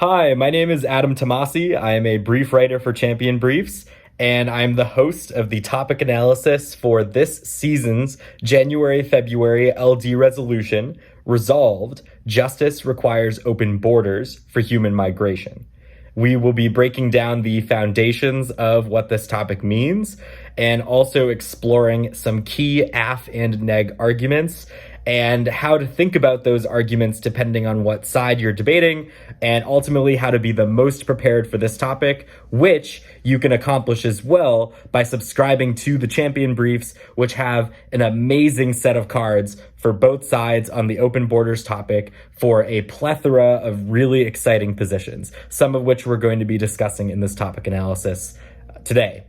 Hi, my name is Adam Tomasi. I am a brief writer for Champion Briefs, and I'm the host of the topic analysis for this season's January-February LD resolution, Resolved, Justice Requires Open Borders for Human Migration. We will be breaking down the foundations of what this topic means and also exploring some key AF and neg arguments and how to think about those arguments depending on what side you're debating, and ultimately how to be the most prepared for this topic, which you can accomplish as well by subscribing to the Champion Briefs, which have an amazing set of cards for both sides on the open borders topic for a plethora of really exciting positions, some of which we're going to be discussing in this topic analysis today.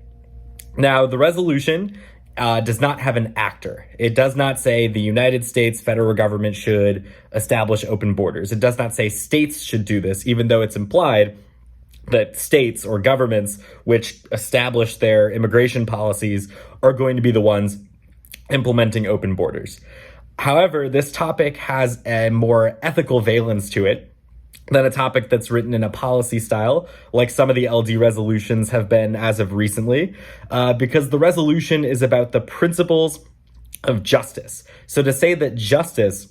Now, the resolution does not have an actor. It does not say the United States federal government should establish open borders. It does not say states should do this, even though it's implied that states or governments which establish their immigration policies are going to be the ones implementing open borders. However, this topic has a more ethical valence to it than a topic that's written in a policy style, like some of the LD resolutions have been as of recently, because the resolution is about the principles of justice. So to say that justice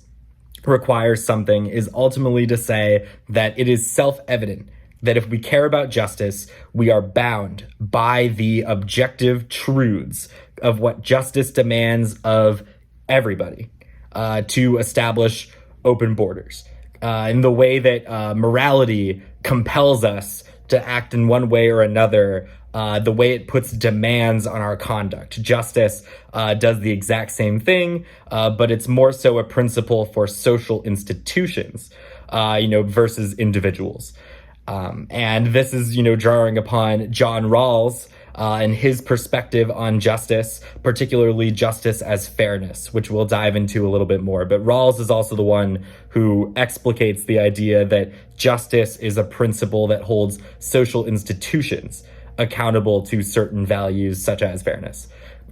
requires something is ultimately to say that it is self-evident that if we care about justice, we are bound by the objective truths of what justice demands of everybody to establish open borders. In the way that morality compels us to act in one way or another, the way it puts demands on our conduct. Justice does the exact same thing, but it's more so a principle for social institutions, versus individuals. And this is, drawing upon John Rawls and his perspective on justice, particularly justice as fairness, which we'll dive into a little bit more. But Rawls is also the one who explicates the idea that justice is a principle that holds social institutions accountable to certain values, such as fairness.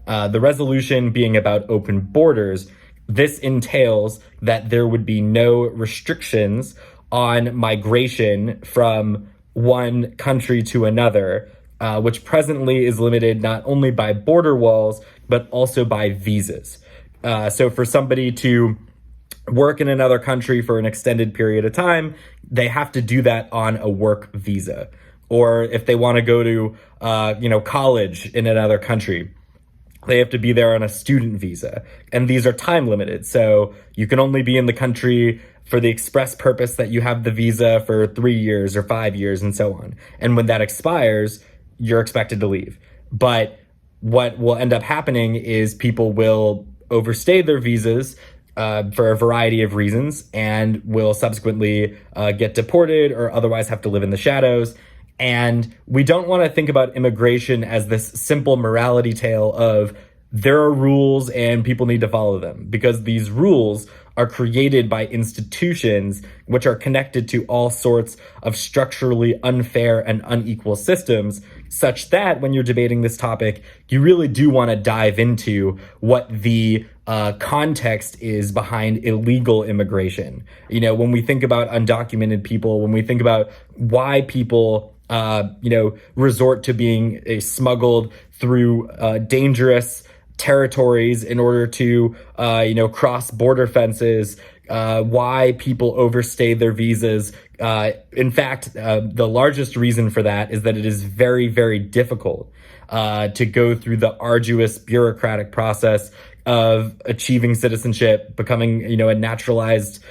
The resolution being about open borders, this entails that there would be no restrictions on migration from one country to another, which presently is limited not only by border walls, but also by visas. So for somebody to work in another country for an extended period of time, they have to do that on a work visa. Or if they want to go to, college in another country, they have to be there on a student visa. And these are time limited. So you can only be in the country for the express purpose that you have the visa for 3 years or 5 years and so on. And when that expires, you're expected to leave. But what will end up happening is people will overstay their visas for a variety of reasons and will subsequently get deported or otherwise have to live in the shadows. And we don't want to think about immigration as this simple morality tale of there are rules and people need to follow them, because these rules are created by institutions which are connected to all sorts of structurally unfair and unequal systems, such that when you're debating this topic, you really do want to dive into what the context is behind illegal immigration. When we think about undocumented people, when we think about why people resort to being smuggled through dangerous territories in order to, cross border fences, why people overstay their visas. In fact, the largest reason for that is that it is very, very difficult to go through the arduous bureaucratic process of achieving citizenship, becoming, a naturalized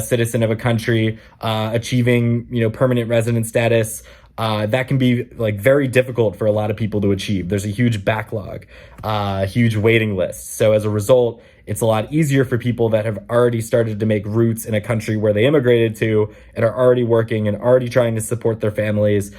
citizen of a country, achieving, permanent resident status. That can be very difficult for a lot of people to achieve. There's a huge backlog, huge waiting list. So as a result, it's a lot easier for people that have already started to make roots in a country where they immigrated to and are already working and already trying to support their families,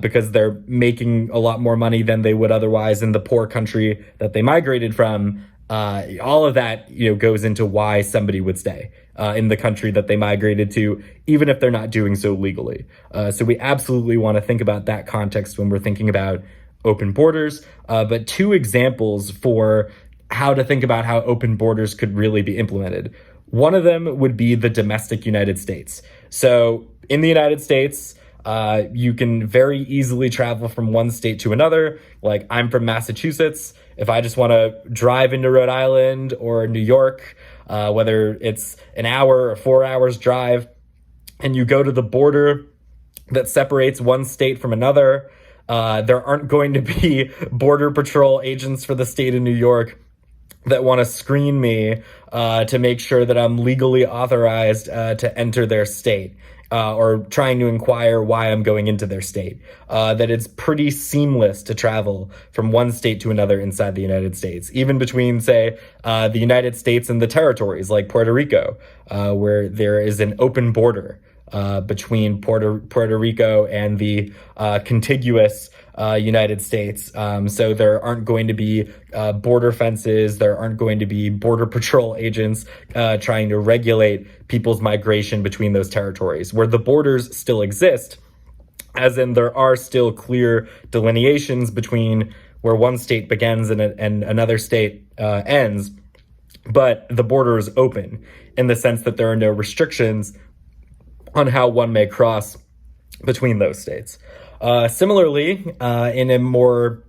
because they're making a lot more money than they would otherwise in the poor country that they migrated from. All of that, goes into why somebody would stay in the country that they migrated to, even if they're not doing so legally. So we absolutely want to think about that context when we're thinking about open borders. But two examples for how to think about how open borders could really be implemented. One of them would be the domestic United States. So in the United States, You can very easily travel from one state to another. Like, I'm from Massachusetts. If I just want to drive into Rhode Island or New York, whether it's an hour or 4 hours drive, and you go to the border that separates one state from another, there aren't going to be Border Patrol agents for the state of New York that want to screen me to make sure that I'm legally authorized to enter their state, or trying to inquire why I'm going into their state. That it's pretty seamless to travel from one state to another inside the United States, even between, say, the United States and the territories like Puerto Rico, where there is an open border between Puerto Rico and the contiguous United States. So there aren't going to be border fences. There aren't going to be Border Patrol agents trying to regulate people's migration between those territories. Where the borders still exist, as in there are still clear delineations between where one state begins and another state ends, but the border is open in the sense that there are no restrictions on how one may cross between those states. Similarly, in a more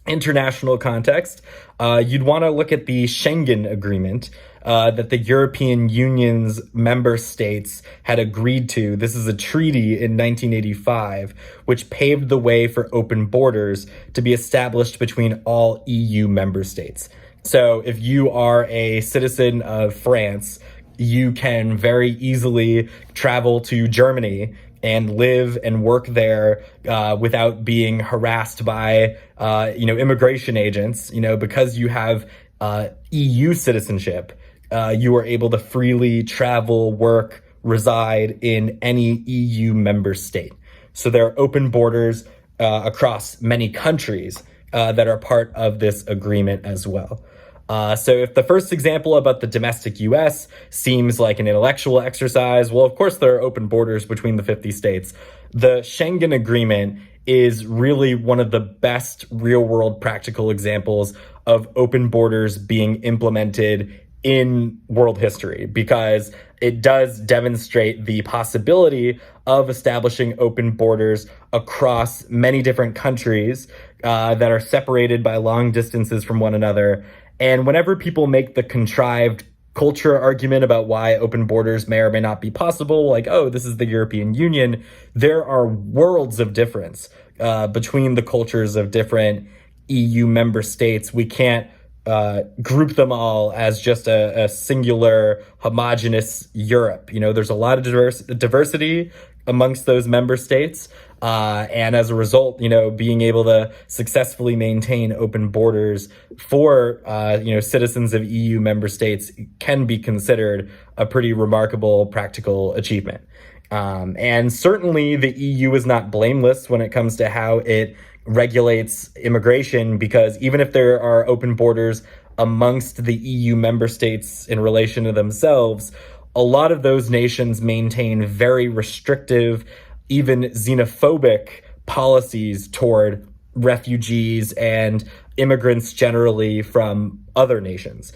international context, you'd want to look at the Schengen Agreement that the European Union's member states had agreed to. This is a treaty in 1985, which paved the way for open borders to be established between all EU member states. So if you are a citizen of France, you can very easily travel to Germany and live and work there without being harassed by immigration agents. Because you have EU citizenship, you are able to freely travel, work, reside in any EU member state. So there are open borders across many countries that are part of this agreement as well. So if the first example about the domestic U.S. seems like an intellectual exercise, well, of course, there are open borders between the 50 states. The Schengen Agreement is really one of the best real-world practical examples of open borders being implemented in world history, because it does demonstrate the possibility of establishing open borders across many different countries that are separated by long distances from one another. And whenever people make the contrived culture argument about why open borders may or may not be possible, like, oh, this is the European Union, there are worlds of difference between the cultures of different EU member states. We can't group them all as just a singular homogenous Europe. There's a lot of diversity amongst those member states. And as a result, being able to successfully maintain open borders for, citizens of EU member states can be considered a pretty remarkable practical achievement. And certainly the EU is not blameless when it comes to how it regulates immigration, because even if there are open borders amongst the EU member states in relation to themselves, a lot of those nations maintain very restrictive, even xenophobic policies toward refugees and immigrants generally from other nations.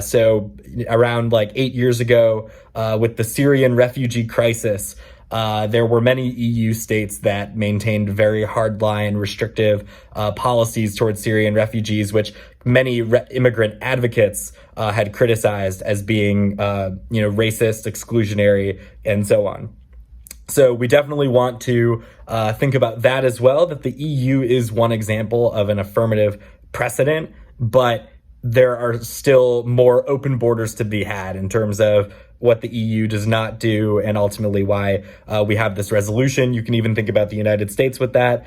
So around 8 years ago, with the Syrian refugee crisis, there were many EU states that maintained very hardline, restrictive policies towards Syrian refugees, which many immigrant advocates had criticized as being, racist, exclusionary, and so on. So we definitely want to think about that as well, that the EU is one example of an affirmative precedent, but there are still more open borders to be had in terms of what the EU does not do, and ultimately why we have this resolution. You can even think about the United States with that.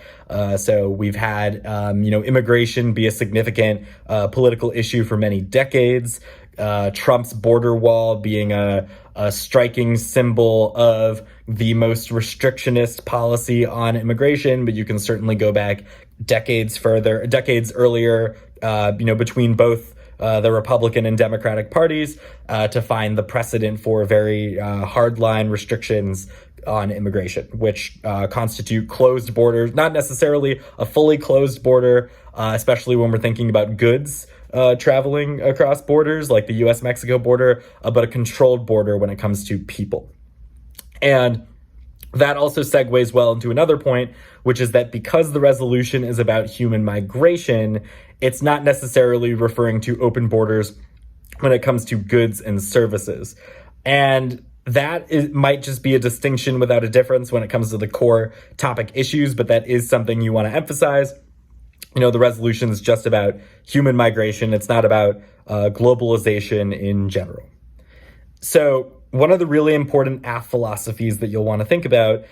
So we've had, immigration be a significant political issue for many decades. Trump's border wall being a striking symbol of the most restrictionist policy on immigration, but you can certainly go back decades earlier, between both the Republican and Democratic parties to find the precedent for very hardline restrictions on immigration, which constitute closed borders, not necessarily a fully closed border, especially when we're thinking about goods traveling across borders like the US-Mexico border, but a controlled border when it comes to people. And That also segues well into another point, which is that because the resolution is about human migration, it's not necessarily referring to open borders when it comes to goods and services. And might just be a distinction without a difference when it comes to the core topic issues, but that is something you want to emphasize. The resolution is just about human migration. It's not about globalization in general. So one of the really important AF philosophies that you'll want to think about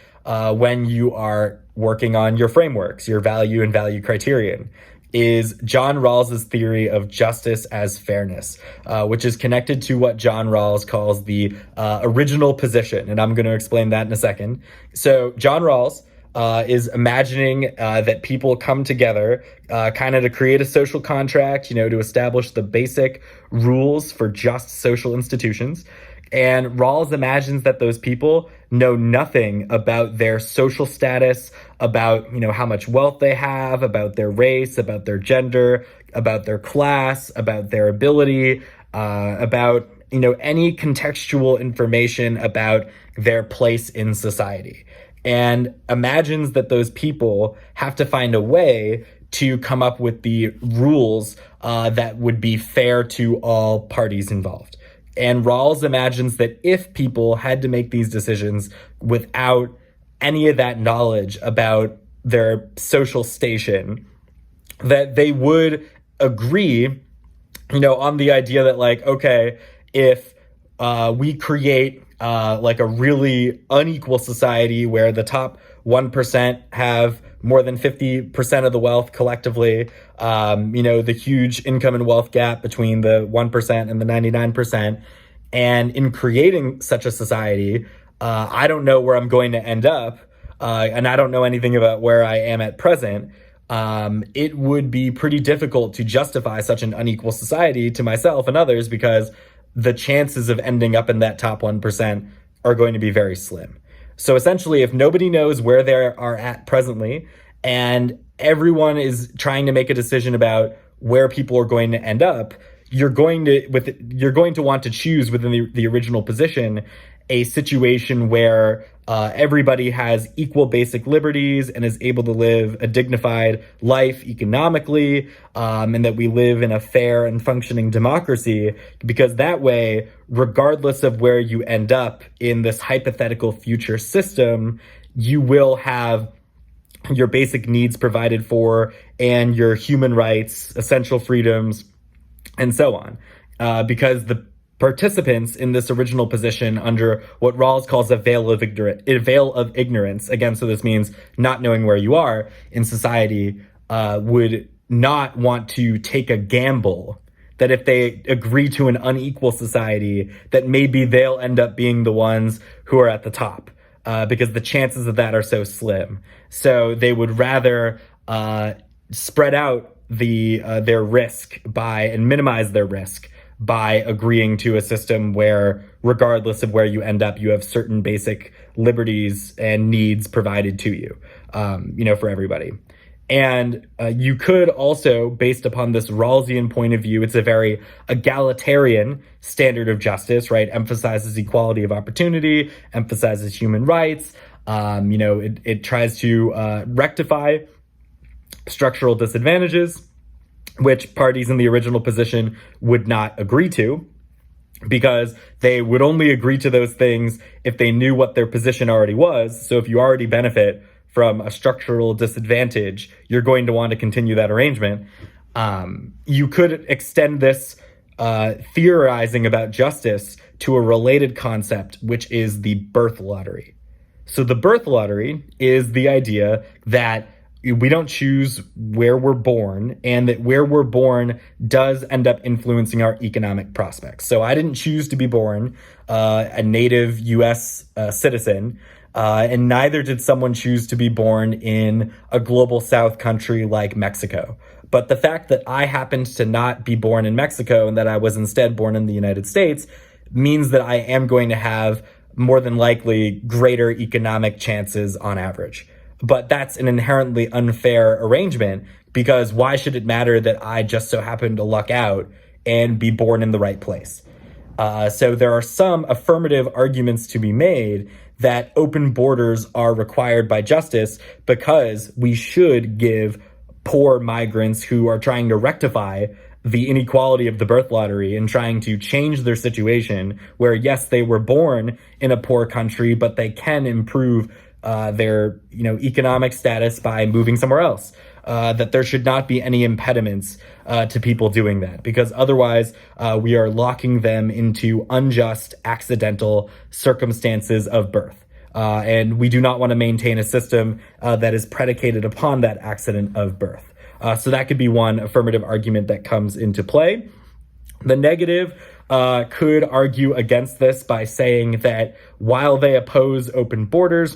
when you are working on your frameworks, your value and value criterion, is John Rawls's theory of justice as fairness, which is connected to what John Rawls calls the original position. And I'm going to explain that in a second. So John Rawls is imagining that people come together kind of to create a social contract, to establish the basic rules for just social institutions. And Rawls imagines that those people know nothing about their social status, about, how much wealth they have, about their race, about their gender, about their class, about their ability, about, any contextual information about their place in society. And imagines that those people have to find a way to come up with the rules that would be fair to all parties involved. And Rawls imagines that if people had to make these decisions without any of that knowledge about their social station, that they would agree, on the idea that, okay, if we create a really unequal society where the top 1% have more than 50% of the wealth collectively, the huge income and wealth gap between the 1% and the 99%. And in creating such a society, I don't know where I'm going to end up, and I don't know anything about where I am at present. It would be pretty difficult to justify such an unequal society to myself and others because the chances of ending up in that top 1% are going to be very slim. So essentially, if nobody knows where they are at presently, and everyone is trying to make a decision about where people are going to end up, you're going to want to choose within the original position a situation where everybody has equal basic liberties and is able to live a dignified life economically, and that we live in a fair and functioning democracy, because that way, regardless of where you end up in this hypothetical future system, you will have your basic needs provided for and your human rights, essential freedoms, and so on. Because the participants in this original position under what Rawls calls a veil of ignorance, again, so this means not knowing where you are in society, would not want to take a gamble that if they agree to an unequal society, that maybe they'll end up being the ones who are at the top, because the chances of that are so slim. So they would rather spread out their risk and minimize their risk by agreeing to a system where, regardless of where you end up, you have certain basic liberties and needs provided to you, for everybody. And you could also, based upon this Rawlsian point of view, it's a very egalitarian standard of justice, right? Emphasizes equality of opportunity, emphasizes human rights. It tries to rectify structural disadvantages, which parties in the original position would not agree to, because they would only agree to those things if they knew what their position already was. So if you already benefit from a structural disadvantage, you're going to want to continue that arrangement. You could extend this theorizing about justice to a related concept, which is the birth lottery. So the birth lottery is the idea that we don't choose where we're born, and that where we're born does end up influencing our economic prospects. So I didn't choose to be born a native U.S. Citizen, and neither did someone choose to be born in a global South country like Mexico. But the fact that I happened to not be born in Mexico and that I was instead born in the United States means that I am going to have more than likely greater economic chances on average. But that's an inherently unfair arrangement, because why should it matter that I just so happen to luck out and be born in the right place? So there are some affirmative arguments to be made that open borders are required by justice because we should give poor migrants who are trying to rectify the inequality of the birth lottery and trying to change their situation where, yes, they were born in a poor country, but they can improve their economic status by moving somewhere else. That there should not be any impediments to people doing that, because otherwise we are locking them into unjust, accidental circumstances of birth. And we do not want to maintain a system that is predicated upon that accident of birth. So that could be one affirmative argument that comes into play. The negative could argue against this by saying that while they oppose open borders,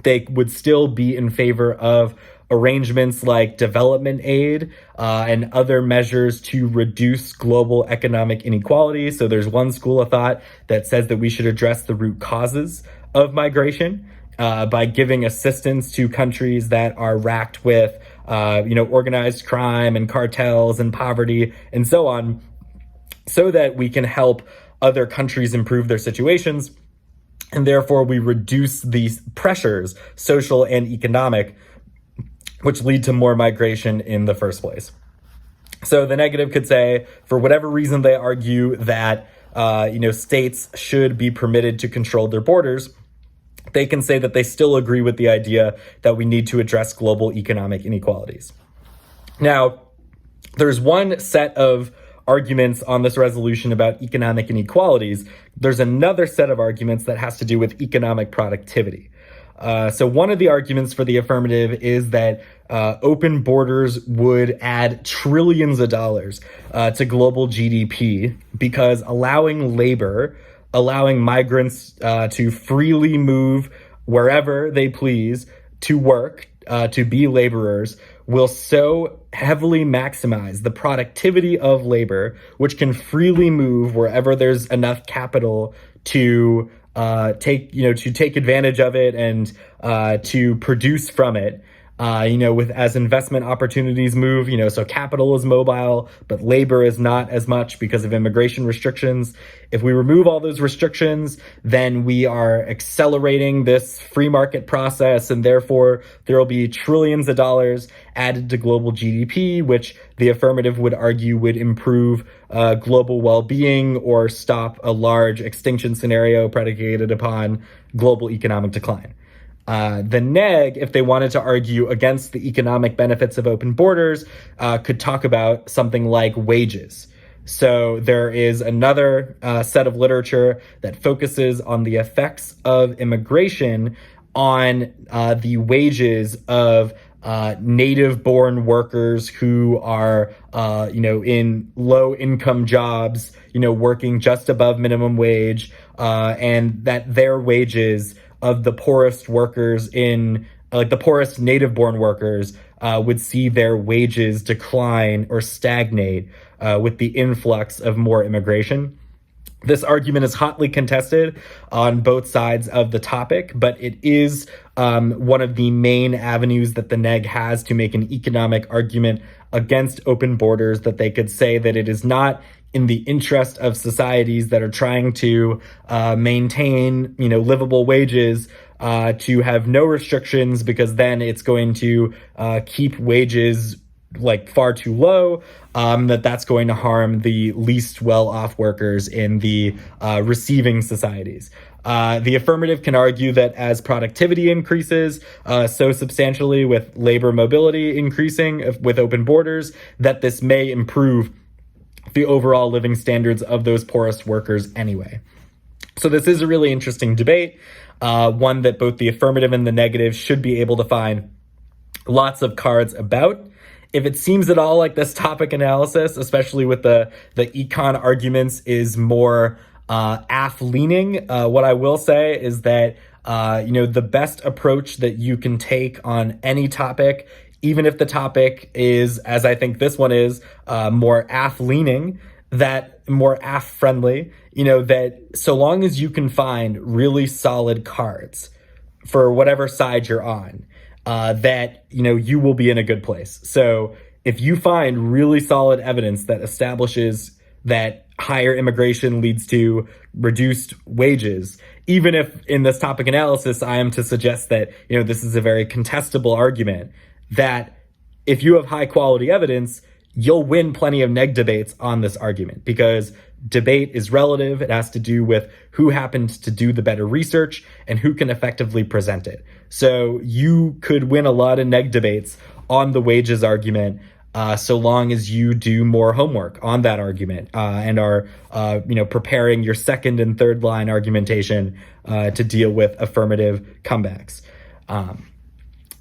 they would still be in favor of arrangements like development aid and other measures to reduce global economic inequality. So there's one school of thought that says that we should address the root causes of migration by giving assistance to countries that are racked with organized crime and cartels and poverty and so on, so that we can help other countries improve their situations. And therefore, we reduce these pressures, social and economic, which lead to more migration in the first place. So the negative could say, for whatever reason they argue that states should be permitted to control their borders, they can say that they still agree with the idea that we need to address global economic inequalities. Now, there's one set of arguments on this resolution about economic inequalities. There's another set of arguments that has to do with economic productivity. So one of the arguments for the affirmative is that open borders would add trillions of dollars to global GDP, because allowing migrants to freely move wherever they please to work, to be laborers, will so heavily maximize the productivity of labor, which can freely move wherever there's enough capital to take advantage of it and to produce from it. As investment opportunities move, so capital is mobile, but labor is not as much because of immigration restrictions. If we remove all those restrictions, then we are accelerating this free market process, and therefore there will be trillions of dollars added to global GDP, which the affirmative would argue would improve global well-being or stop a large extinction scenario predicated upon global economic decline. The neg, if they wanted to argue against the economic benefits of open borders, could talk about something like wages. So there is another set of literature that focuses on the effects of immigration on the wages of native-born workers who are, in low-income jobs, working just above minimum wage, and that their wages of the poorest workers the poorest native-born workers would see their wages decline or stagnate with the influx of more immigration. This argument is hotly contested on both sides of the topic, but it is one of the main avenues that the neg has to make an economic argument against open borders, that they could say that it is not in the interest of societies that are trying to maintain, livable wages, to have no restrictions, because then it's going to keep wages far too low, that's going to harm the least well-off workers in the receiving societies. The affirmative can argue that as productivity increases so substantially with labor mobility increasing with open borders, that this may improve the overall living standards of those poorest workers anyway. So this is a really interesting debate, one that both the affirmative and the negative should be able to find lots of cards about. If it seems at all like this topic analysis, especially with the econ arguments, is more AF-leaning, what I will say is that the best approach that you can take on any topic, even if the topic is, as I think this one is, more AF-leaning, that more AF-friendly, that so long as you can find really solid cards for whatever side you're on, that, you will be in a good place. So if you find really solid evidence that establishes that higher immigration leads to reduced wages. Even if in this topic analysis, I am to suggest that, this is a very contestable argument, that if you have high quality evidence, you'll win plenty of neg debates on this argument, because debate is relative. It has to do with who happens to do the better research and who can effectively present it. So you could win a lot of neg debates on the wages argument, so long as you do more homework on that argument, and are preparing your second and third line argumentation to deal with affirmative comebacks.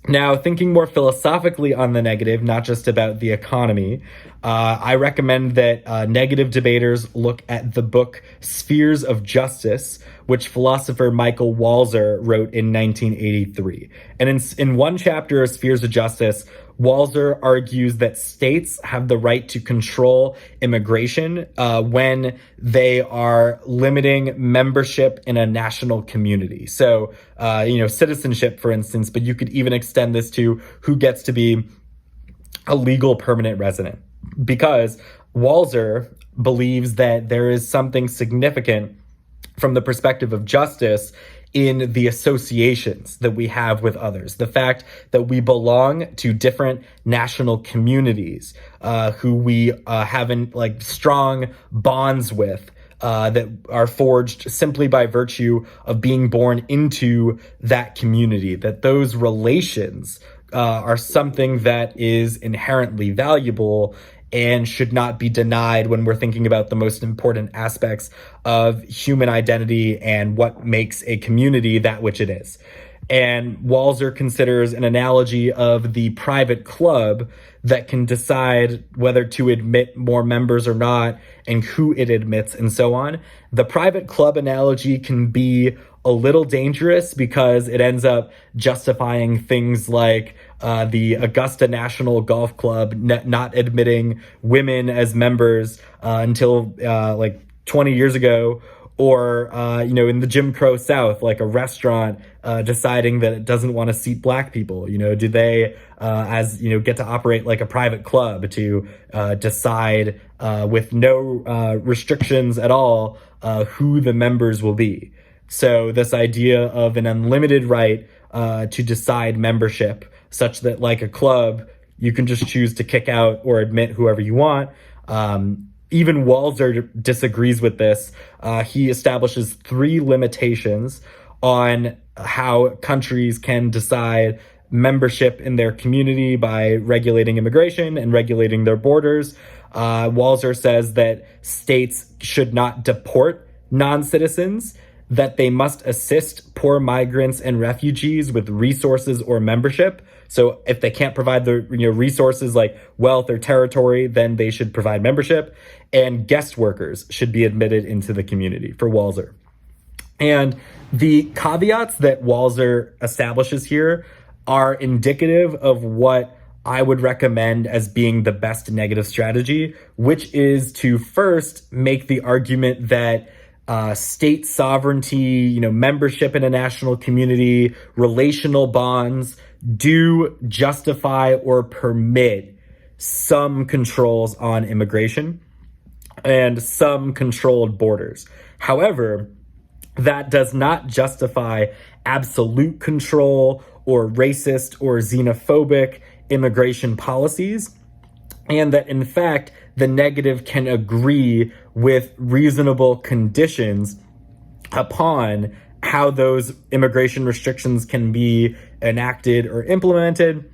Now, thinking more philosophically on the negative, not just about the economy, I recommend that negative debaters look at the book Spheres of Justice, which philosopher Michael Walzer wrote in 1983. And in one chapter of Spheres of Justice, Walzer argues that states have the right to control immigration when they are limiting membership in a national community. So, citizenship, for instance, but you could even extend this to who gets to be a legal permanent resident. Because Walzer believes that there is something significant from the perspective of justice in the associations that we have with others. The fact that we belong to different national communities, who we have strong bonds with, that are forged simply by virtue of being born into that community, that those relations are something that is inherently valuable and should not be denied when we're thinking about the most important aspects of human identity and what makes a community that which it is. And Walzer considers an analogy of the private club that can decide whether to admit more members or not and who it admits and so on. The private club analogy can be a little dangerous because it ends up justifying things like the Augusta National Golf Club not admitting women as members until 20 years ago, or in the Jim Crow South, like a restaurant deciding that it doesn't want to seat black people. Do they get to operate like a private club to decide with no restrictions at all who the members will be? So this idea of an unlimited right to decide membership, such that like a club, you can just choose to kick out or admit whoever you want. Even Walzer disagrees with this. He establishes 3 limitations on how countries can decide membership in their community by regulating immigration and regulating their borders. Walzer says that states should not deport non-citizens, that they must assist poor migrants and refugees with resources or membership. So if they can't provide the resources like wealth or territory, then they should provide membership. And guest workers should be admitted into the community for Walzer. And the caveats that Walzer establishes here are indicative of what I would recommend as being the best negative strategy, which is to first make the argument that state sovereignty, membership in a national community, relational bonds do justify or permit some controls on immigration and some controlled borders. However, that does not justify absolute control or racist or xenophobic immigration policies, and that in fact, the negative can agree with reasonable conditions upon how those immigration restrictions can be enacted or implemented,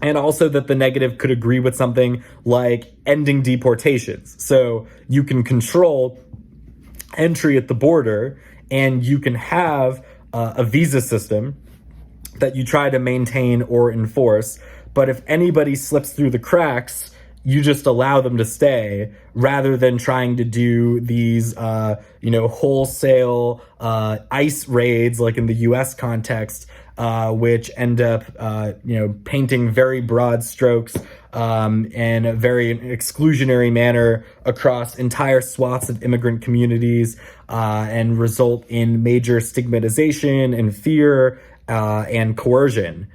and also that the negative could agree with something like ending deportations. So you can control entry at the border, and you can have a visa system that you try to maintain or enforce, but if anybody slips through the cracks, you just allow them to stay, rather than trying to do these, wholesale ICE raids, like in the U.S. context, which end up, painting very broad strokes in a very exclusionary manner across entire swaths of immigrant communities, and result in major stigmatization and fear and coercion.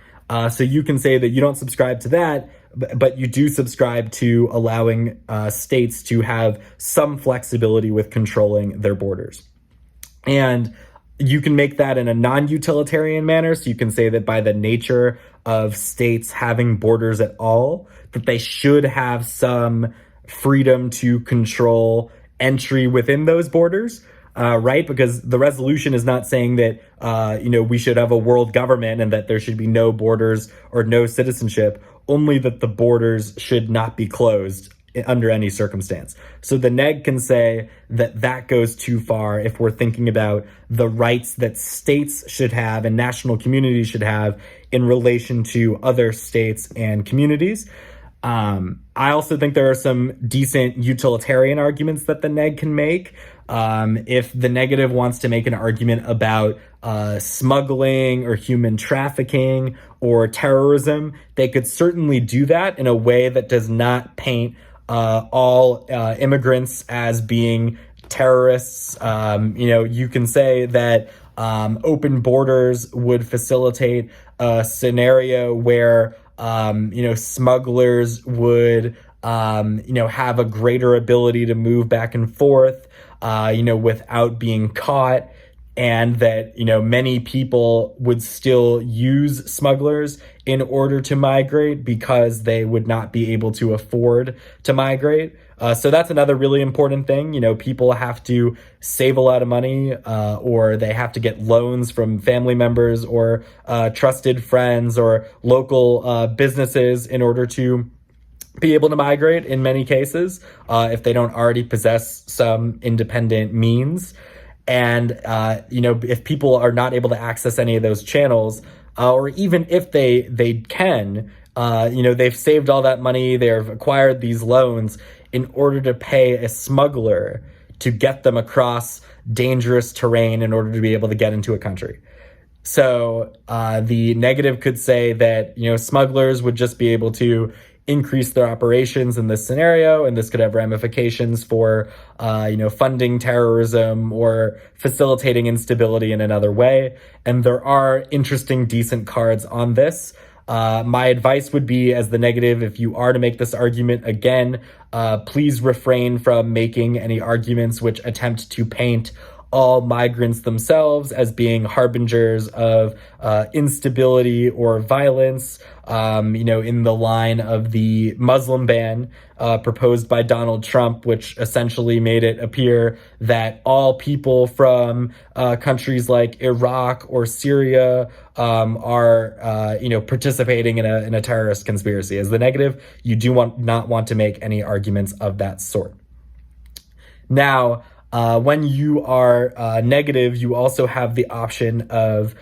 So you can say that you don't subscribe to that, but you do subscribe to allowing states to have some flexibility with controlling their borders. And you can make that in a non-utilitarian manner. So you can say that by the nature of states having borders at all, that they should have some freedom to control entry within those borders, right? Because the resolution is not saying that, we should have a world government and that there should be no borders or no citizenship, only that the borders should not be closed under any circumstance. So the neg can say that that goes too far if we're thinking about the rights that states should have and national communities should have in relation to other states and communities. I also think there are some decent utilitarian arguments that the neg can make. If the negative wants to make an argument about smuggling or human trafficking or terrorism, they could certainly do that in a way that does not paint all immigrants as being terrorists. You can say that open borders would facilitate a scenario where smugglers would have a greater ability to move back and forth without being caught, and that many people would still use smugglers in order to migrate because they would not be able to afford to migrate. So that's another really important thing. People have to save a lot of money, or they have to get loans from family members or trusted friends or local businesses in order to be able to migrate in many cases, if they don't already possess some independent means. And, if people are not able to access any of those channels, or even if they can, they've saved all that money, they've acquired these loans in order to pay a smuggler to get them across dangerous terrain in order to be able to get into a country. So the negative could say that, smugglers would just be able to increase their operations in this scenario, and this could have ramifications for, funding terrorism or facilitating instability in another way. And there are interesting, decent cards on this. My advice would be, as the negative, if you are to make this argument again, please refrain from making any arguments which attempt to paint all migrants themselves as being harbingers of instability or violence, in the line of the Muslim ban proposed by Donald Trump, which essentially made it appear that all people from countries like Iraq or Syria are participating in a terrorist conspiracy. As the negative, you do not want to make any arguments of that sort. Now, when you are negative, you also have the option of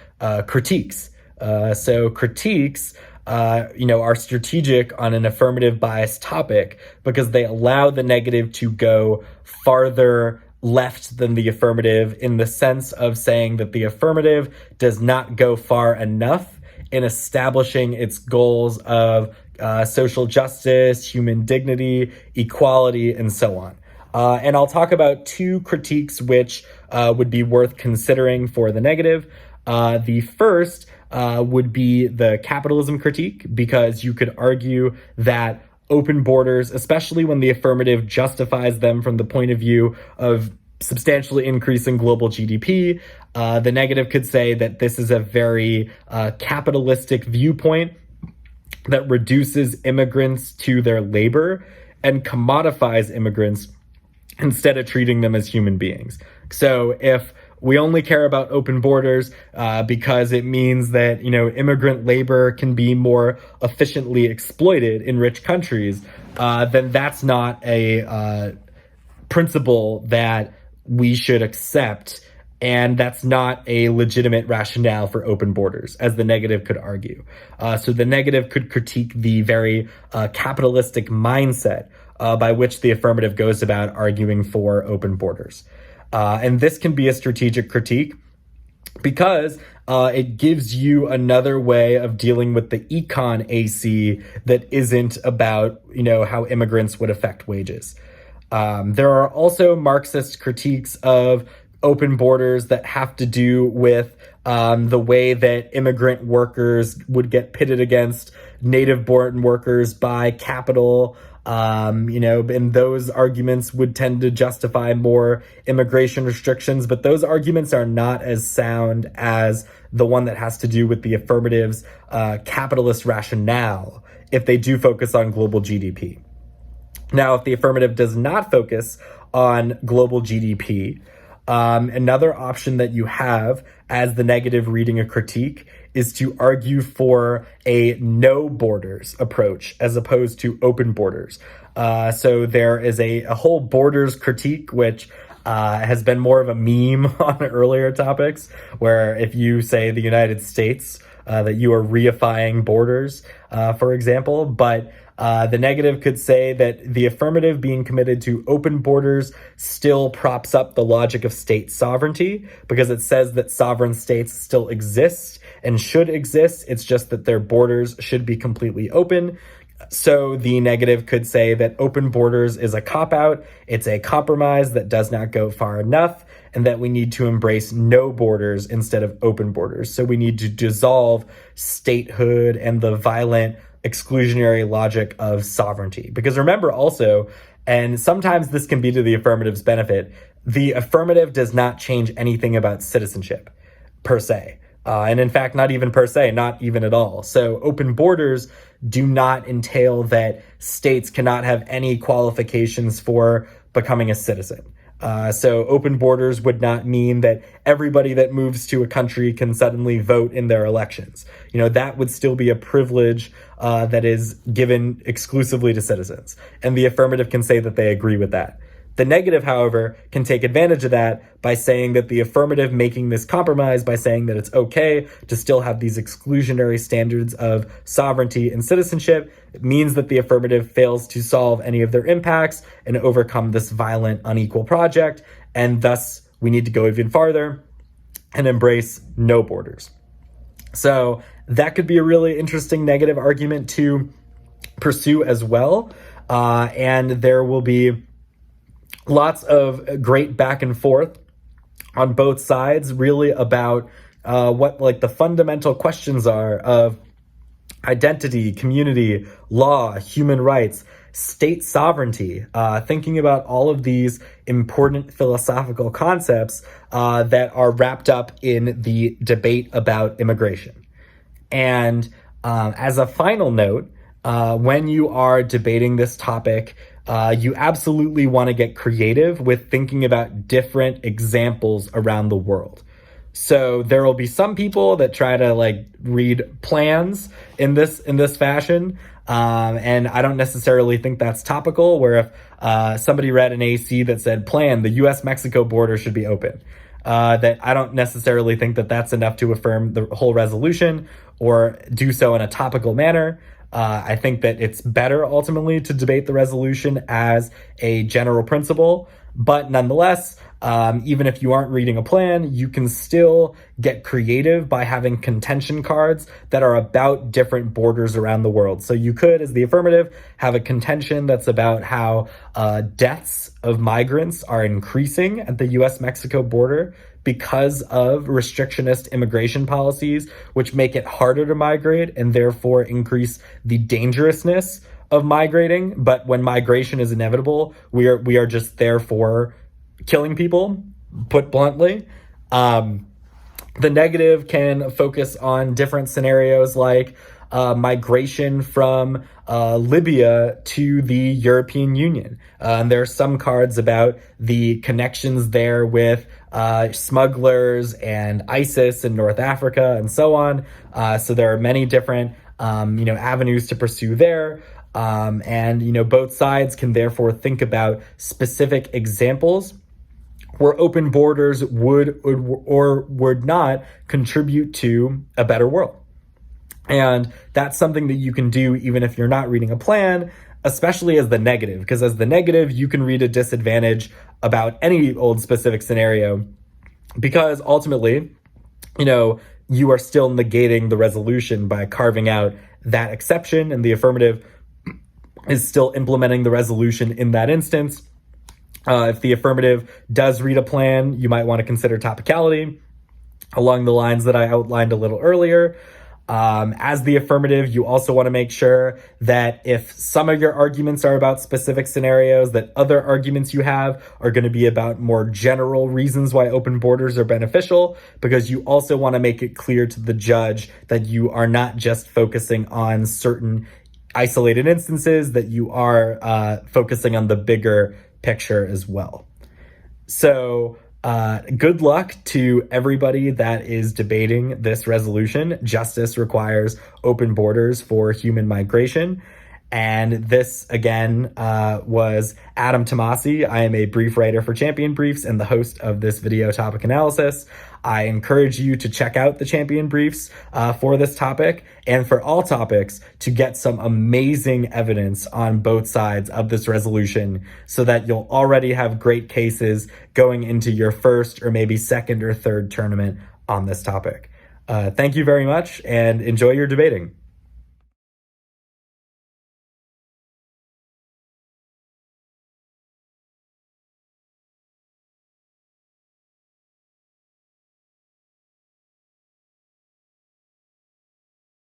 critiques. So critiques, are strategic on an affirmative bias topic because they allow the negative to go farther left than the affirmative, in the sense of saying that the affirmative does not go far enough in establishing its goals of social justice, human dignity, equality, and so on. And I'll talk about two critiques which would be worth considering for the negative. The first would be the capitalism critique, because you could argue that open borders, especially when the affirmative justifies them from the point of view of substantially increasing global GDP, the negative could say that this is a very capitalistic viewpoint that reduces immigrants to their labor and commodifies immigrants instead of treating them as human beings. So if we only care about open borders because it means that, immigrant labor can be more efficiently exploited in rich countries, then that's not a principle that we should accept. And that's not a legitimate rationale for open borders, as the negative could argue. So the negative could critique the very capitalistic mindset by which the affirmative goes about arguing for open borders. And this can be a strategic critique because it gives you another way of dealing with the econ AC that isn't about, how immigrants would affect wages. There are also Marxist critiques of open borders that have to do with the way that immigrant workers would get pitted against native born workers buy capital. And those arguments would tend to justify more immigration restrictions, but those arguments are not as sound as the one that has to do with the affirmative's capitalist rationale if they do focus on global GDP. Now, if the affirmative does not focus on global GDP, another option that you have as the negative reading a critique is to argue for a no borders approach as opposed to open borders. So there is a whole borders critique, which has been more of a meme on earlier topics, where if you say the United States, that you are reifying borders, for example. But the negative could say that the affirmative being committed to open borders still props up the logic of state sovereignty, because it says that sovereign states still exist and should exist. It's just that their borders should be completely open. So the negative could say that open borders is a cop-out, it's a compromise that does not go far enough, and that we need to embrace no borders instead of open borders. So we need to dissolve statehood and the violent exclusionary logic of sovereignty. Because remember also, and sometimes this can be to the affirmative's benefit, the affirmative does not change anything about citizenship per se. And in fact, not even per se, not even at all. So open borders do not entail that states cannot have any qualifications for becoming a citizen. So open borders would not mean that everybody that moves to a country can suddenly vote in their elections. That would still be a privilege that is given exclusively to citizens. And the affirmative can say that they agree with that. The negative, however, can take advantage of that by saying that the affirmative making this compromise by saying that it's okay to still have these exclusionary standards of sovereignty and citizenship. It means that the affirmative fails to solve any of their impacts and overcome this violent, unequal project. And thus, we need to go even farther and embrace no borders. So that could be a really interesting negative argument to pursue as well. And there will be lots of great back and forth on both sides, really about what the fundamental questions are of identity, community, law, human rights, state sovereignty, thinking about all of these important philosophical concepts that are wrapped up in the debate about immigration. And as a final note, when you are debating this topic, you absolutely want to get creative with thinking about different examples around the world. So there will be some people that try to read plans in this fashion. And I don't necessarily think that's topical, where if somebody read an AC that said plan, the US-Mexico border should be open. That I don't necessarily think that that's enough to affirm the whole resolution or do so in a topical manner. I think that it's better ultimately to debate the resolution as a general principle, but nonetheless, even if you aren't reading a plan, you can still get creative by having contention cards that are about different borders around the world. So you could, as the affirmative, have a contention that's about how deaths of migrants are increasing at the US-Mexico border because of restrictionist immigration policies, which make it harder to migrate and therefore increase the dangerousness of migrating. But when migration is inevitable, we are just therefore killing people, put bluntly. The negative can focus on different scenarios like migration from Libya to the European Union. And there are some cards about the connections there with smugglers and ISIS in North Africa and so on. So there are many different avenues to pursue there. And both sides can therefore think about specific examples where open borders would or would not contribute to a better world. And that's something that you can do even if you're not reading a plan, especially as the negative, because as the negative, you can read a disadvantage about any old specific scenario, because ultimately, you are still negating the resolution by carving out that exception, and the affirmative is still implementing the resolution in that instance. If the affirmative does read a plan, you might want to consider topicality along the lines that I outlined a little earlier. As the affirmative, you also want to make sure that if some of your arguments are about specific scenarios, that other arguments you have are going to be about more general reasons why open borders are beneficial, because you also want to make it clear to the judge that you are not just focusing on certain isolated instances, that you are focusing on the bigger picture as well. So good luck to everybody that is debating this resolution. Justice requires open borders for human migration. And this, again, was Adam Tomasi. I am a brief writer for Champion Briefs and the host of this video topic analysis. I encourage you to check out the Champion Briefs for this topic and for all topics to get some amazing evidence on both sides of this resolution so that you'll already have great cases going into your first or maybe second or third tournament on this topic. Thank you very much and enjoy your debating.